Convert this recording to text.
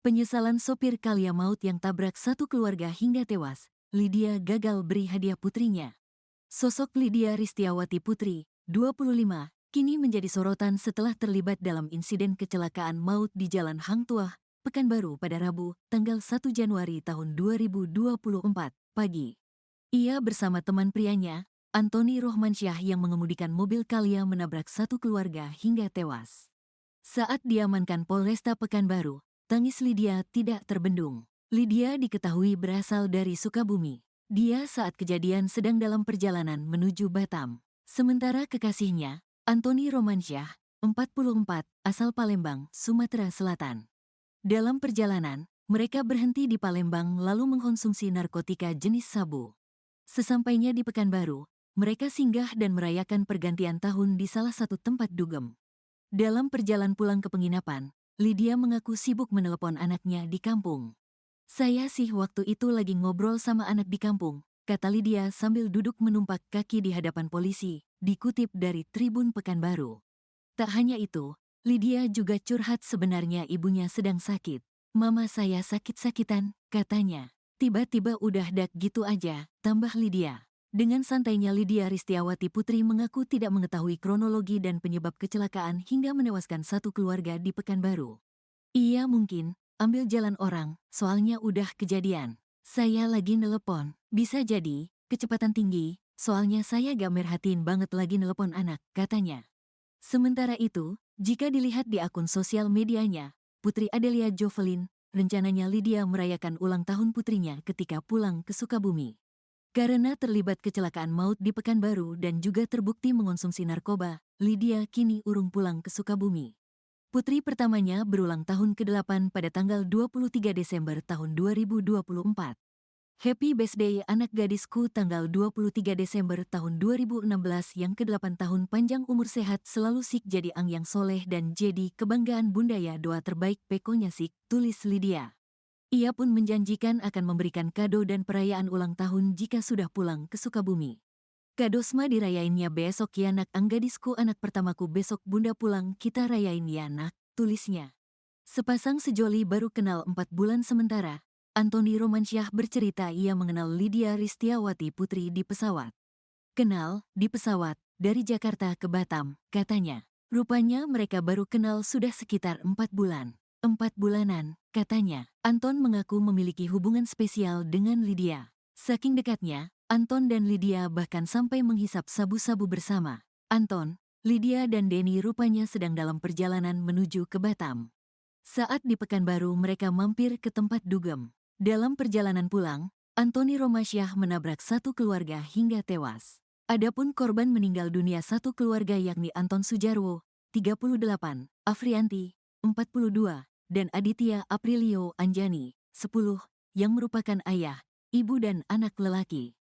Penyesalan sopir Kalia Maut yang tabrak satu keluarga hingga tewas. Lydia gagal beri hadiah putrinya. Sosok Lydia Ristiawati Putri, 25, kini menjadi sorotan setelah terlibat dalam insiden kecelakaan maut di Jalan Hang Tuah, Pekanbaru pada Rabu, tanggal 1 Januari tahun 2024, pagi. Ia bersama teman prianya, Antoni Rohmansyah yang mengemudikan mobil Kalia menabrak satu keluarga hingga tewas. Saat diamankan Polresta Pekanbaru, tangis Lydia tidak terbendung. Lydia diketahui berasal dari Sukabumi. Dia saat kejadian sedang dalam perjalanan menuju Batam. Sementara kekasihnya, Antoni Romansyah, 44, asal Palembang, Sumatera Selatan. Dalam perjalanan, mereka berhenti di Palembang lalu mengkonsumsi narkotika jenis sabu. Sesampainya di Pekanbaru, mereka singgah dan merayakan pergantian tahun di salah satu tempat dugem. Dalam perjalanan pulang ke penginapan, Lydia mengaku sibuk menelepon anaknya di kampung. "Saya sih waktu itu lagi ngobrol sama anak di kampung," kata Lydia sambil duduk menumpak kaki di hadapan polisi, dikutip dari Tribun Pekanbaru. Tak hanya itu, Lydia juga curhat sebenarnya ibunya sedang sakit. "Mama saya sakit-sakitan," katanya. "Tiba-tiba udah dak gitu aja," tambah Lydia. Dengan santainya Lydia Ristiawati Putri mengaku tidak mengetahui kronologi dan penyebab kecelakaan hingga menewaskan satu keluarga di Pekanbaru. "Iya mungkin, ambil jalan orang, soalnya udah kejadian. Saya lagi nelepon, bisa jadi, kecepatan tinggi, soalnya saya gak merhatiin banget lagi nelepon anak," katanya. Sementara itu, jika dilihat di akun sosial medianya, Putri Adelia Jovelyn, rencananya Lydia merayakan ulang tahun putrinya ketika pulang ke Sukabumi. Karena terlibat kecelakaan maut di Pekanbaru dan juga terbukti mengonsumsi narkoba, Lydia kini urung pulang ke Sukabumi. Putri pertamanya berulang tahun ke-8 pada tanggal 23 Desember tahun 2024. Happy birthday anak gadisku tanggal 23 Desember tahun 2016 yang ke-8 tahun panjang umur sehat selalu sik jadi ang yang soleh dan jadi kebanggaan bunda ya doa terbaik pekonya sik, tulis Lydia. Ia pun menjanjikan akan memberikan kado dan perayaan ulang tahun jika sudah pulang ke Sukabumi. "Kadosma dirayainnya besok ya nak anggadisku anak pertamaku besok bunda pulang kita rayain ya nak," tulisnya. Sepasang sejoli baru kenal 4 bulan sementara, Antoni Romansyah bercerita ia mengenal Lydia Ristiawati Putri di pesawat. "Kenal, di pesawat, dari Jakarta ke Batam," katanya. "Rupanya mereka baru kenal sudah sekitar 4 bulan. 4 bulanan," katanya. Anton mengaku memiliki hubungan spesial dengan Lydia. Saking dekatnya, Anton dan Lydia bahkan sampai menghisap sabu-sabu bersama. Anton, Lydia dan Denny rupanya sedang dalam perjalanan menuju ke Batam. Saat di Pekanbaru mereka mampir ke tempat dugem. Dalam perjalanan pulang, Antoni Romansyah menabrak satu keluarga hingga tewas. Adapun korban meninggal dunia satu keluarga yakni Anton Sujarwo, 38, Afrianti, 42, dan Aditya Aprilio Anjani, 10, yang merupakan ayah, ibu dan anak lelaki.